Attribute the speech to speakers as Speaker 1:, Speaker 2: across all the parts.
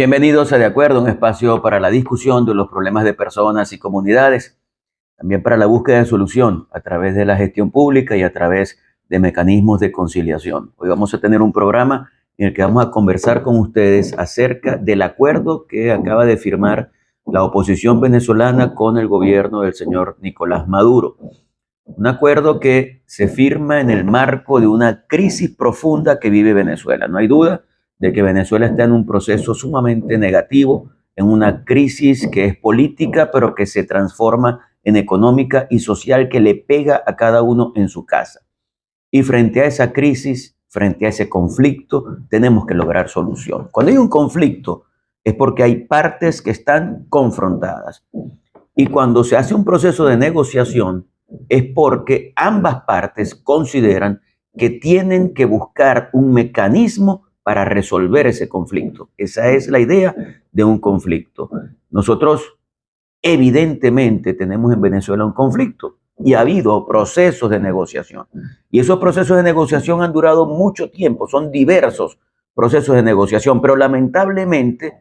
Speaker 1: Bienvenidos a De Acuerdo, un espacio para la discusión de los problemas de personas y comunidades, también para la búsqueda de solución a través de la gestión pública y a través de mecanismos de conciliación. Hoy vamos a tener un programa en el que vamos a conversar con ustedes acerca del acuerdo que acaba de firmar la oposición venezolana con el gobierno del señor Nicolás Maduro. Un acuerdo que se firma en el marco de una crisis profunda que vive Venezuela. No hay duda de que Venezuela está en un proceso sumamente negativo, en una crisis que es política, pero que se transforma en económica y social, que le pega a cada uno en su casa. Y frente a esa crisis, frente a ese conflicto, tenemos que lograr solución. Cuando hay un conflicto es porque hay partes que están confrontadas. Y cuando se hace un proceso de negociación es porque ambas partes consideran que tienen que buscar un mecanismo para resolver ese conflicto. Esa es la idea de un conflicto. Nosotros evidentemente tenemos en Venezuela un conflicto y ha habido procesos de negociación. Y esos procesos de negociación han durado mucho tiempo, son diversos procesos de negociación, pero lamentablemente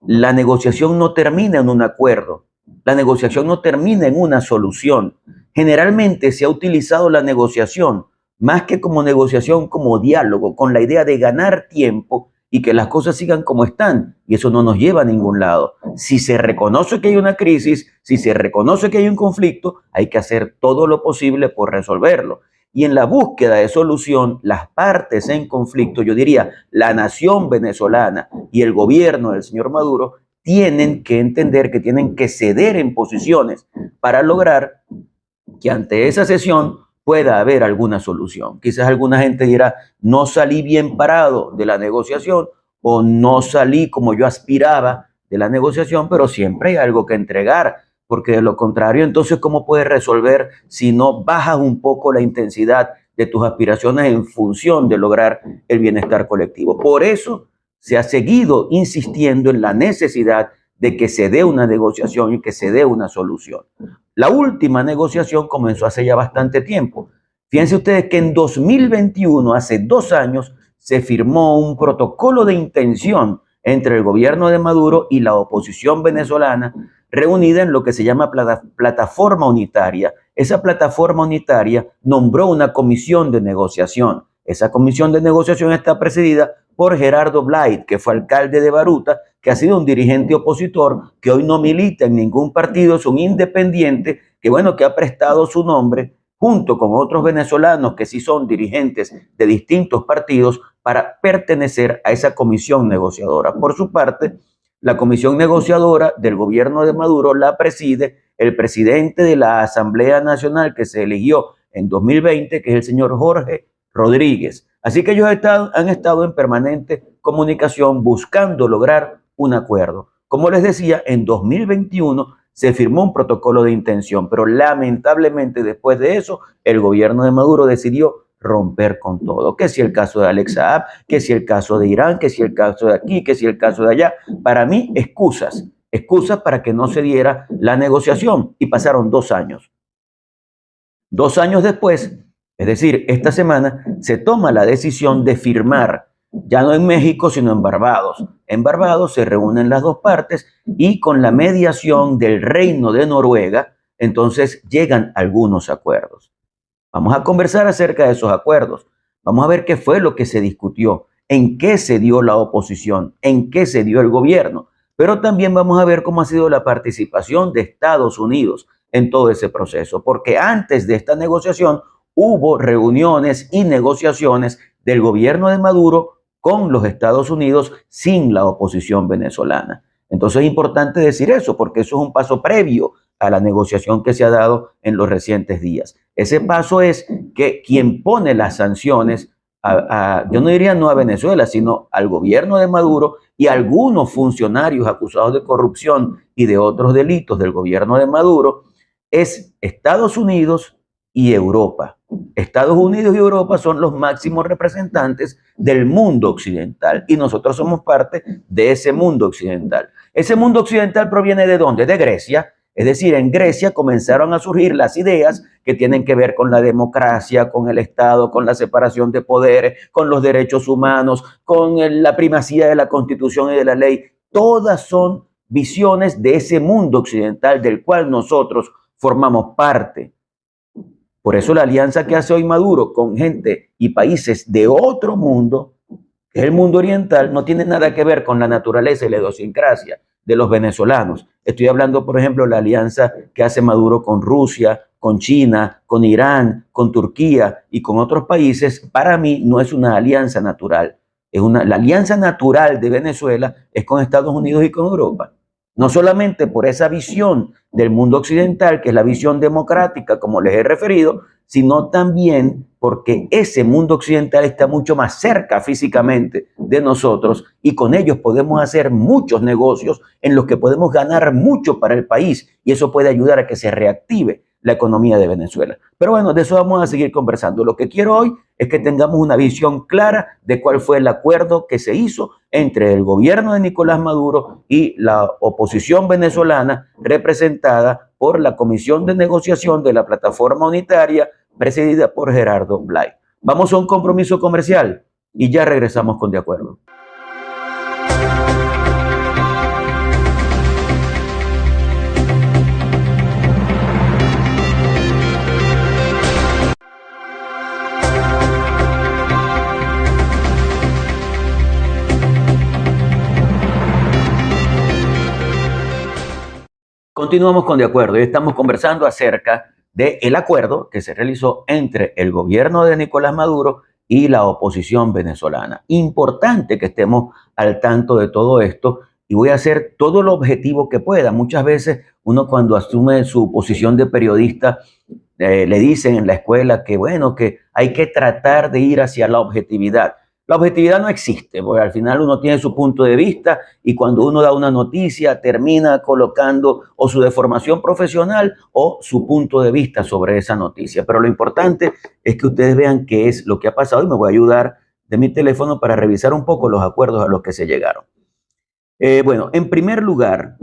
Speaker 1: la negociación no termina en un acuerdo, la negociación no termina en una solución. Generalmente se ha utilizado la negociación más que como negociación, como diálogo, con la idea de ganar tiempo y que las cosas sigan como están. Y eso no nos lleva a ningún lado. Si se reconoce que hay una crisis, si se reconoce que hay un conflicto, hay que hacer todo lo posible por resolverlo. Y en la búsqueda de solución, las partes en conflicto, yo diría, la nación venezolana y el gobierno del señor Maduro, tienen que entender que tienen que ceder en posiciones para lograr que ante esa sesión pueda haber alguna solución. Quizás alguna gente dirá, no salí bien parado de la negociación o no salí como yo aspiraba de la negociación, pero siempre hay algo que entregar, porque de lo contrario, entonces, ¿cómo puedes resolver si no bajas un poco la intensidad de tus aspiraciones en función de lograr el bienestar colectivo? Por eso se ha seguido insistiendo en la necesidad de que se dé una negociación y que se dé una solución. La última negociación comenzó hace ya bastante tiempo. Fíjense ustedes que en 2021, hace 2 años, se firmó un protocolo de intención entre el gobierno de Maduro y la oposición venezolana, reunida en lo que se llama plataforma unitaria. Esa plataforma unitaria nombró una comisión de negociación. Esa comisión de negociación está presidida por Gerardo Blight, que fue alcalde de Baruta, que ha sido un dirigente opositor, que hoy no milita en ningún partido, es un independiente, que bueno, que ha prestado su nombre junto con otros venezolanos que sí son dirigentes de distintos partidos para pertenecer a esa comisión negociadora. Por su parte, la comisión negociadora del gobierno de Maduro la preside el presidente de la Asamblea Nacional que se eligió en 2020, que es el señor Jorge Rodríguez. Así que ellos han estado en permanente comunicación buscando lograr un acuerdo. Como les decía, en 2021 se firmó un protocolo de intención, pero lamentablemente después de eso el gobierno de Maduro decidió romper con todo. Que si el caso de Alex Saab, que si el caso de Irán, que si el caso de aquí, que si el caso de allá. Para mí, excusas para que no se diera la negociación. Y pasaron 2 años. 2 años después, es decir, esta semana, se toma la decisión de firmar, ya no en México, sino en Barbados. En Barbados se reúnen las dos partes y con la mediación del Reino de Noruega, entonces llegan algunos acuerdos. Vamos a conversar acerca de esos acuerdos. Vamos a ver qué fue lo que se discutió, en qué se dio la oposición, en qué se dio el gobierno. Pero también vamos a ver cómo ha sido la participación de Estados Unidos en todo ese proceso, porque antes de esta negociación hubo reuniones y negociaciones del gobierno de Maduro con los Estados Unidos sin la oposición venezolana. Entonces es importante decir eso, porque eso es un paso previo a la negociación que se ha dado en los recientes días. Ese paso es que quien pone las sanciones, yo no diría no a Venezuela, sino al gobierno de Maduro y a algunos funcionarios acusados de corrupción y de otros delitos del gobierno de Maduro, es Estados Unidos y Europa. Estados Unidos y Europa son los máximos representantes del mundo occidental y nosotros somos parte de ese mundo occidental. Ese mundo occidental proviene ¿de dónde? De Grecia. Es decir, en Grecia comenzaron a surgir las ideas que tienen que ver con la democracia, con el Estado, con la separación de poderes, con los derechos humanos, con la primacía de la Constitución y de la ley. Todas son visiones de ese mundo occidental del cual nosotros formamos parte. Por eso la alianza que hace hoy Maduro con gente y países de otro mundo, que es el mundo oriental, no tiene nada que ver con la naturaleza y la idiosincrasia de los venezolanos. Estoy hablando, por ejemplo, de la alianza que hace Maduro con Rusia, con China, con Irán, con Turquía y con otros países. Para mí no es una alianza natural. La alianza natural de Venezuela es con Estados Unidos y con Europa. No solamente por esa visión del mundo occidental, que es la visión democrática, como les he referido, sino también porque ese mundo occidental está mucho más cerca físicamente de nosotros y con ellos podemos hacer muchos negocios en los que podemos ganar mucho para el país y eso puede ayudar a que se reactive la economía de Venezuela. Pero bueno, de eso vamos a seguir conversando. Lo que quiero hoy es que tengamos una visión clara de cuál fue el acuerdo que se hizo entre el gobierno de Nicolás Maduro y la oposición venezolana representada por la Comisión de Negociación de la Plataforma Unitaria presidida por Gerardo Blay. Vamos a un compromiso comercial y ya regresamos con De Acuerdo. Continuamos con De Acuerdo y estamos conversando acerca del acuerdo que se realizó entre el gobierno de Nicolás Maduro y la oposición venezolana. Importante que estemos al tanto de todo esto y voy a hacer todo lo objetivo que pueda. Muchas veces uno cuando asume su posición de periodista le dicen en la escuela que bueno, que hay que tratar de ir hacia la objetividad. La objetividad no existe, porque al final uno tiene su punto de vista y cuando uno da una noticia termina colocando o su deformación profesional o su punto de vista sobre esa noticia. Pero lo importante es que ustedes vean qué es lo que ha pasado y me voy a ayudar de mi teléfono para revisar un poco los acuerdos a los que se llegaron. Bueno, en primer lugar,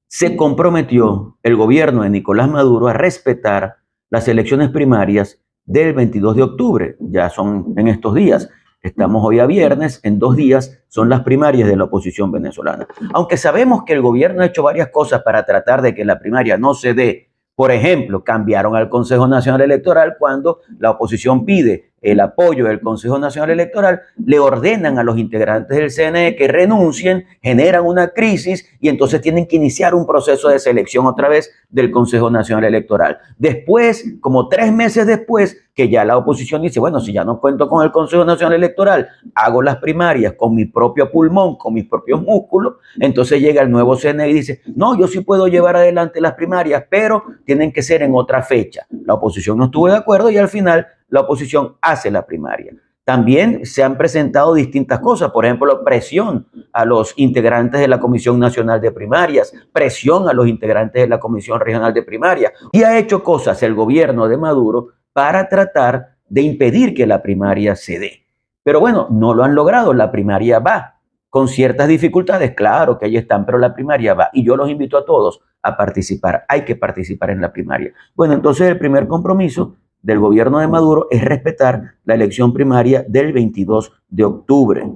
Speaker 1: se comprometió el gobierno de Nicolás Maduro a respetar las elecciones primarias del 22 de octubre. Ya son en estos días. Estamos hoy a viernes, en 2 días son las primarias de la oposición venezolana. Aunque sabemos que el gobierno ha hecho varias cosas para tratar de que la primaria no se dé. Por ejemplo, cambiaron al Consejo Nacional Electoral cuando la oposición pide el apoyo del Consejo Nacional Electoral, le ordenan a los integrantes del CNE que renuncien, generan una crisis y entonces tienen que iniciar un proceso de selección otra vez del Consejo Nacional Electoral. Después, como 3 meses después, que ya la oposición dice, bueno, si ya no cuento con el Consejo Nacional Electoral, hago las primarias con mi propio pulmón, con mis propios músculos, entonces llega el nuevo CNE y dice, no, yo sí puedo llevar adelante las primarias, pero tienen que ser en otra fecha. La oposición no estuvo de acuerdo y al final la oposición hace la primaria. También se han presentado distintas cosas, por ejemplo, presión a los integrantes de la Comisión Nacional de Primarias, presión a los integrantes de la Comisión Regional de Primarias, y ha hecho cosas el gobierno de Maduro para tratar de impedir que la primaria se dé. Pero bueno, no lo han logrado, la primaria va, con ciertas dificultades, claro que ahí están, pero la primaria va, y yo los invito a todos a participar, hay que participar en la primaria. Bueno, entonces el primer compromiso del gobierno de Maduro es respetar la elección primaria del 22 de octubre.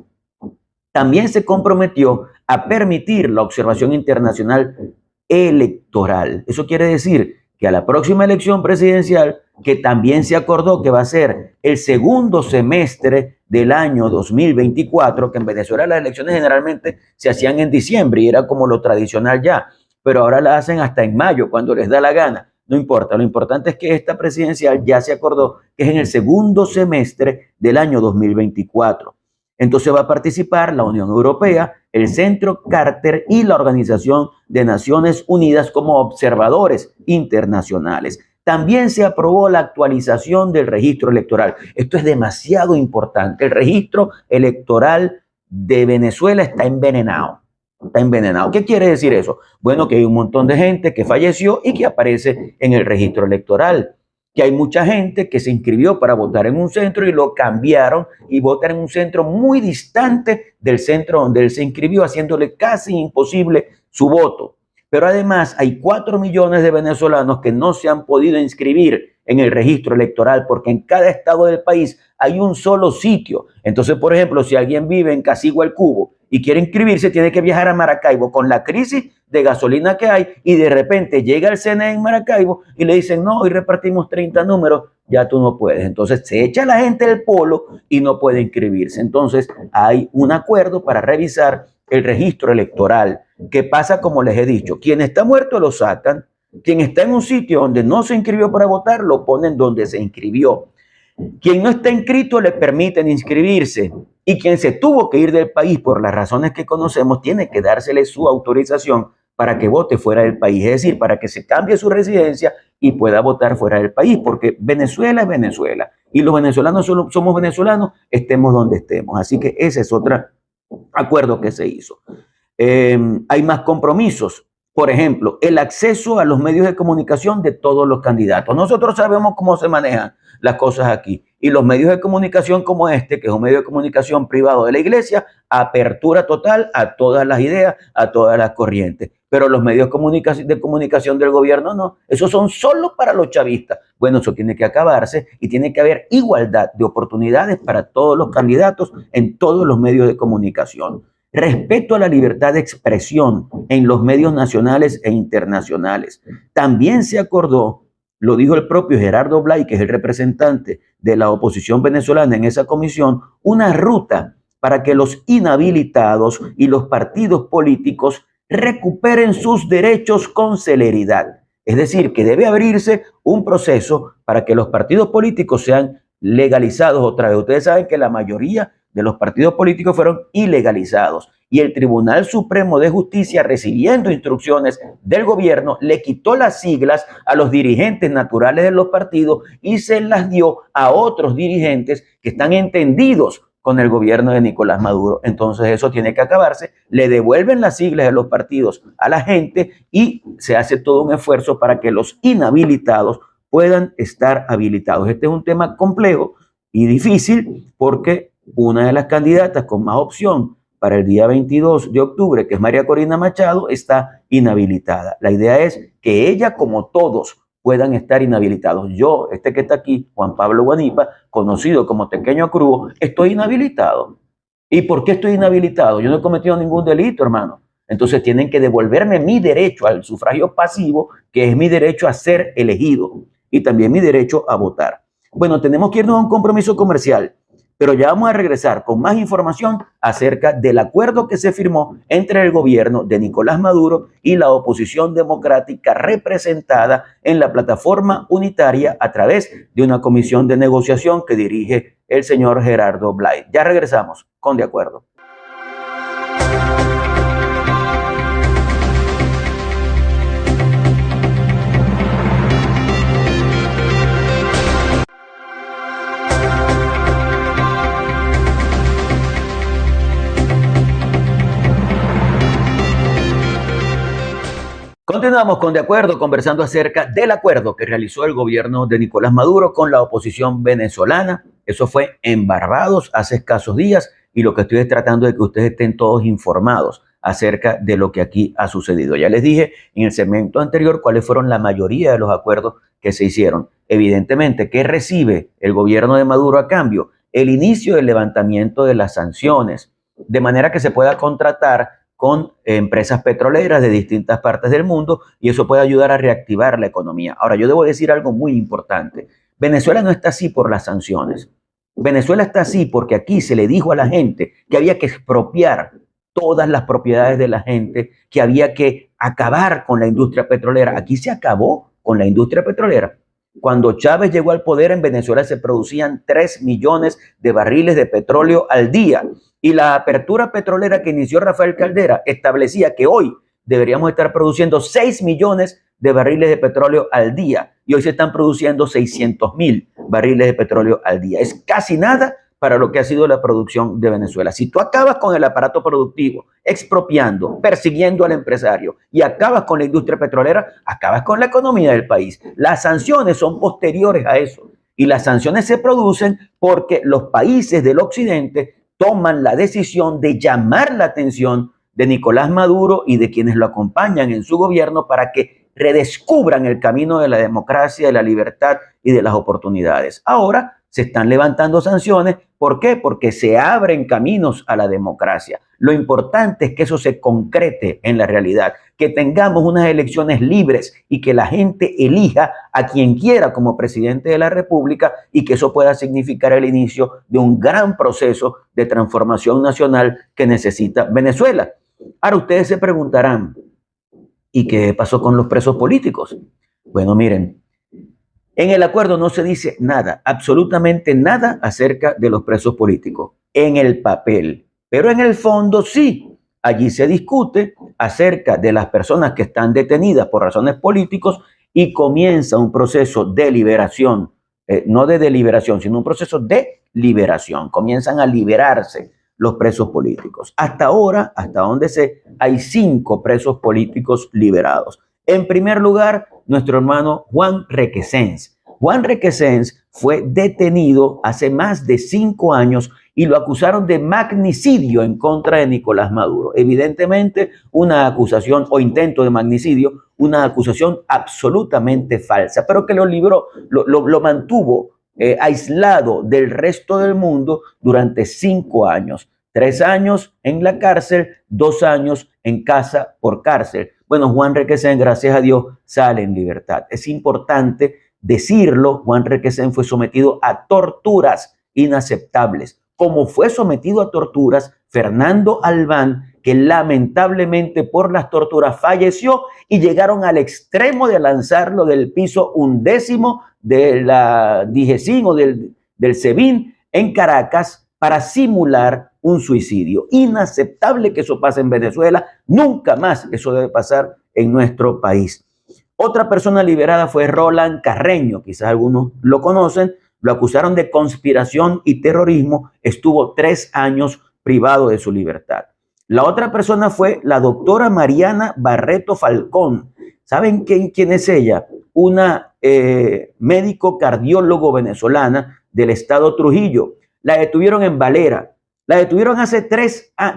Speaker 1: También se comprometió a permitir la observación internacional electoral. Eso quiere decir que a la próxima elección presidencial, que también se acordó que va a ser el segundo semestre del año 2024, que en Venezuela las elecciones generalmente se hacían en diciembre y era como lo tradicional ya, pero ahora la hacen hasta en mayo, cuando les da la gana. No importa, lo importante es que esta presidencial ya se acordó que es en el segundo semestre del año 2024. Entonces va a participar la Unión Europea, el Centro Carter y la Organización de Naciones Unidas como observadores internacionales. También se aprobó la actualización del registro electoral. Esto es demasiado importante. El registro electoral de Venezuela está envenenado. Está envenenado. ¿Qué quiere decir eso? Bueno, que hay un montón de gente que falleció y que aparece en el registro electoral. Que hay mucha gente que se inscribió para votar en un centro y lo cambiaron y votan en un centro muy distante del centro donde él se inscribió, haciéndole casi imposible su voto. Pero además hay 4 millones de venezolanos que no se han podido inscribir en el registro electoral porque en cada estado del país hay un solo sitio. Entonces, por ejemplo, si alguien vive en Casigua el Cubo y quiere inscribirse, tiene que viajar a Maracaibo con la crisis de gasolina que hay y de repente llega el CNE en Maracaibo y le dicen, no, hoy repartimos 30 números, ya tú no puedes. Entonces se echa la gente del polo y no puede inscribirse. Entonces hay un acuerdo para revisar el registro electoral, que pasa como les he dicho, quien está muerto lo sacan, quien está en un sitio donde no se inscribió para votar lo ponen donde se inscribió. Quien no está inscrito le permiten inscribirse y quien se tuvo que ir del país por las razones que conocemos tiene que dársele su autorización para que vote fuera del país, es decir, para que se cambie su residencia y pueda votar fuera del país, porque Venezuela es Venezuela y los venezolanos solo somos venezolanos, estemos donde estemos. Así que ese es otro acuerdo que se hizo. Hay más compromisos. Por ejemplo, el acceso a los medios de comunicación de todos los candidatos. Nosotros sabemos cómo se manejan las cosas aquí. Y los medios de comunicación como este, que es un medio de comunicación privado de la iglesia, apertura total a todas las ideas, a todas las corrientes. Pero los medios de comunicación del gobierno no. Esos son solo para los chavistas. Bueno, eso tiene que acabarse y tiene que haber igualdad de oportunidades para todos los candidatos en todos los medios de comunicación. Respeto a la libertad de expresión en los medios nacionales e internacionales. También se acordó, lo dijo el propio Gerardo Blay, que es el representante de la oposición venezolana en esa comisión, una ruta para que los inhabilitados y los partidos políticos recuperen sus derechos con celeridad. Es decir, que debe abrirse un proceso para que los partidos políticos sean legalizados otra vez. Ustedes saben que la mayoría de los partidos políticos fueron ilegalizados y el Tribunal Supremo de Justicia, recibiendo instrucciones del gobierno, le quitó las siglas a los dirigentes naturales de los partidos y se las dio a otros dirigentes que están entendidos con el gobierno de Nicolás Maduro. Entonces eso tiene que acabarse, le devuelven las siglas de los partidos a la gente y se hace todo un esfuerzo para que los inhabilitados puedan estar habilitados. Este es un tema complejo y difícil porque una de las candidatas con más opción para el día 22 de octubre, que es María Corina Machado, está inhabilitada. La idea es que ella, como todos, puedan estar inhabilitados. Yo, que está aquí, Juan Pablo Guanipa, conocido como Tequeño Crudo, estoy inhabilitado. ¿Y por qué estoy inhabilitado? Yo no he cometido ningún delito, hermano. Entonces tienen que devolverme mi derecho al sufragio pasivo, que es mi derecho a ser elegido y también mi derecho a votar. Bueno, tenemos que irnos a un compromiso comercial, pero ya vamos a regresar con más información acerca del acuerdo que se firmó entre el gobierno de Nicolás Maduro y la oposición democrática representada en la plataforma unitaria a través de una comisión de negociación que dirige el señor Gerardo Blay. Ya regresamos con De Acuerdo. Continuamos con De Acuerdo, conversando acerca del acuerdo que realizó el gobierno de Nicolás Maduro con la oposición venezolana. Eso fue en Barbados hace escasos días y lo que estoy es tratando de que ustedes estén todos informados acerca de lo que aquí ha sucedido. Ya les dije en el segmento anterior cuáles fueron la mayoría de los acuerdos que se hicieron. Evidentemente, ¿qué recibe el gobierno de Maduro a cambio? El inicio del levantamiento de las sanciones, de manera que se pueda contratar con empresas petroleras de distintas partes del mundo y eso puede ayudar a reactivar la economía. Ahora, yo debo decir algo muy importante. Venezuela no está así por las sanciones. Venezuela está así porque aquí se le dijo a la gente que había que expropiar todas las propiedades de la gente, que había que acabar con la industria petrolera. Aquí se acabó con la industria petrolera. Cuando Chávez llegó al poder en Venezuela se producían 3 millones de barriles de petróleo al día. Y la apertura petrolera que inició Rafael Caldera establecía que hoy deberíamos estar produciendo 6 millones de barriles de petróleo al día. Y hoy se están produciendo 600,000 barriles de petróleo al día. Es casi nada para lo que ha sido la producción de Venezuela. Si tú acabas con el aparato productivo, expropiando, persiguiendo al empresario y acabas con la industria petrolera, acabas con la economía del país. Las sanciones son posteriores a eso. Y las sanciones se producen porque los países del occidente toman la decisión de llamar la atención de Nicolás Maduro y de quienes lo acompañan en su gobierno para que redescubran el camino de la democracia, de la libertad y de las oportunidades. Ahora se están levantando sanciones. ¿Por qué? Porque se abren caminos a la democracia. Lo importante es que eso se concrete en la realidad, que tengamos unas elecciones libres y que la gente elija a quien quiera como presidente de la República y que eso pueda significar el inicio de un gran proceso de transformación nacional que necesita Venezuela. Ahora ustedes se preguntarán, ¿y qué pasó con los presos políticos? Bueno, miren, en el acuerdo no se dice nada, absolutamente nada acerca de los presos políticos, en el papel, pero en el fondo sí. Allí se discute acerca de las personas que están detenidas por razones políticas y comienza un proceso de liberación, no de deliberación, sino un proceso de liberación. Comienzan a liberarse los presos políticos. Hasta ahora, hasta donde sé, hay 5 presos políticos liberados. En primer lugar, nuestro hermano Juan Requesens. Juan Requesens fue detenido hace más de 5 años y lo acusaron de magnicidio en contra de Nicolás Maduro. Evidentemente, una acusación o intento de magnicidio, una acusación absolutamente falsa, pero que lo libró, lo mantuvo aislado del resto del mundo durante 5 años. 3 años en la cárcel, 2 años en casa por cárcel. Bueno, Juan Requesens, gracias a Dios, sale en libertad. Es importante decirlo, Juan Requesens fue sometido a torturas inaceptables, como fue sometido a torturas Fernando Albán, que lamentablemente por las torturas falleció y llegaron al extremo de lanzarlo del piso 11º de la DIGESIN o del SEBIN en Caracas para simular un suicidio. Inaceptable que eso pase en Venezuela, nunca más eso debe pasar en nuestro país. Otra persona liberada fue Roland Carreño, quizás algunos lo conocen, lo acusaron de conspiración y terrorismo, estuvo 3 años privado de su libertad. La otra persona fue la doctora Mariana Barreto Falcón. ¿Saben quién es ella? Una médico cardiólogo venezolana del estado Trujillo. La detuvieron en Valera. La detuvieron hace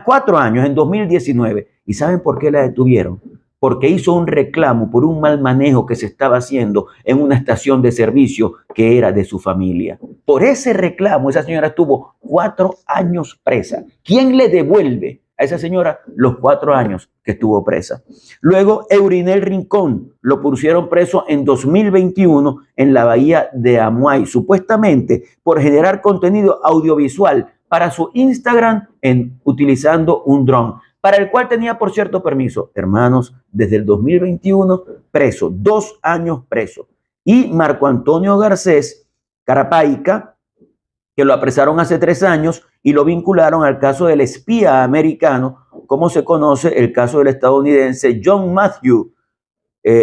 Speaker 1: 4 años, en 2019. ¿Y saben por qué la detuvieron? Porque hizo un reclamo por un mal manejo que se estaba haciendo en una estación de servicio que era de su familia. Por ese reclamo, esa señora estuvo 4 años presa. ¿Quién le devuelve a esa señora los 4 años que estuvo presa? Luego, Eurinel Rincón lo pusieron preso en 2021 en la bahía de Amuay, supuestamente por generar contenido audiovisual para su Instagram utilizando un dron, para el cual tenía, por cierto, permiso. Hermanos, desde el 2021 preso, 2 años preso. Y Marco Antonio Garcés Carapaica, que lo apresaron hace 3 años y lo vincularon al caso del espía americano, como se conoce el caso del estadounidense John Matthew,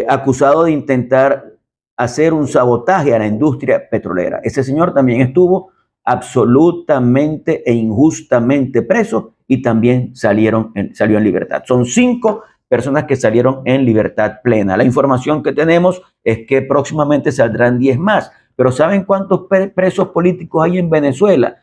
Speaker 1: acusado de intentar hacer un sabotaje a la industria petrolera. Ese señor también estuvo absolutamente e injustamente preso y también salió en libertad. Son 5 personas que salieron en libertad plena. La información que tenemos es que próximamente saldrán 10 más. Pero ¿saben cuántos presos políticos hay en Venezuela?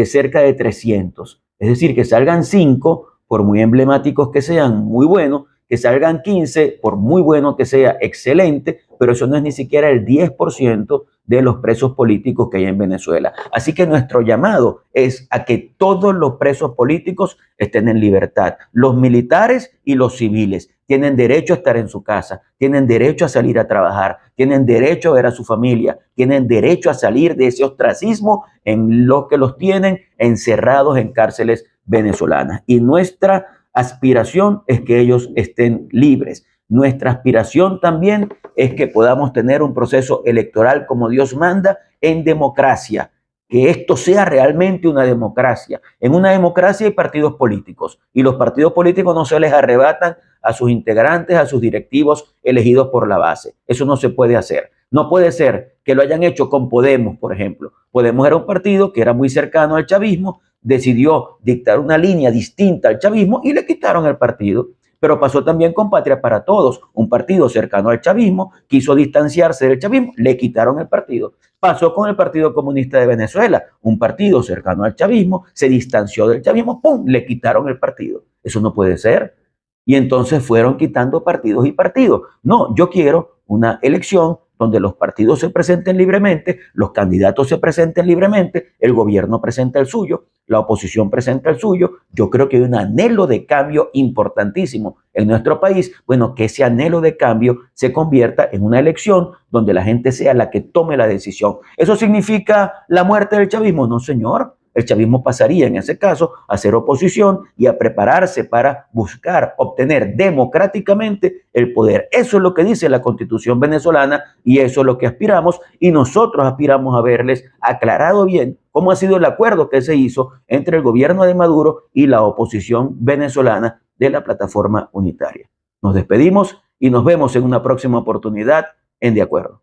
Speaker 1: Cerca de 300. Es decir, que salgan 5, por muy emblemáticos que sean, muy buenos, que salgan 15, por muy bueno que sea, excelente, pero eso no es ni siquiera el 10% de los presos políticos que hay en Venezuela. Así que nuestro llamado es a que todos los presos políticos estén en libertad. Los militares y los civiles tienen derecho a estar en su casa, tienen derecho a salir a trabajar, tienen derecho a ver a su familia, tienen derecho a salir de ese ostracismo en lo que los tienen encerrados en cárceles venezolanas. Y nuestra aspiración es que ellos estén libres. Nuestra aspiración también es que podamos tener un proceso electoral como Dios manda en democracia, que esto sea realmente una democracia. En una democracia hay partidos políticos y los partidos políticos no se les arrebatan a sus integrantes, a sus directivos elegidos por la base. Eso no se puede hacer. No puede ser que lo hayan hecho con Podemos, por ejemplo. Podemos era un partido que era muy cercano al chavismo, decidió dictar una línea distinta al chavismo y le quitaron el partido. Pero pasó también con Patria para Todos, un partido cercano al chavismo, quiso distanciarse del chavismo, le quitaron el partido. Pasó con el Partido Comunista de Venezuela, un partido cercano al chavismo, se distanció del chavismo, ¡pum!, le quitaron el partido. Eso no puede ser. Y entonces fueron quitando partidos y partidos. No, yo quiero una elección donde los partidos se presenten libremente, los candidatos se presenten libremente, el gobierno presenta el suyo, la oposición presenta el suyo. Yo creo que hay un anhelo de cambio importantísimo en nuestro país. Bueno, que ese anhelo de cambio se convierta en una elección donde la gente sea la que tome la decisión. ¿Eso significa la muerte del chavismo? No, señor. El chavismo pasaría en ese caso a ser oposición y a prepararse para buscar obtener democráticamente el poder. Eso es lo que dice la Constitución venezolana y eso es lo que aspiramos, y nosotros aspiramos a verles aclarado bien cómo ha sido el acuerdo que se hizo entre el gobierno de Maduro y la oposición venezolana de la Plataforma Unitaria. Nos despedimos y nos vemos en una próxima oportunidad en De Acuerdo.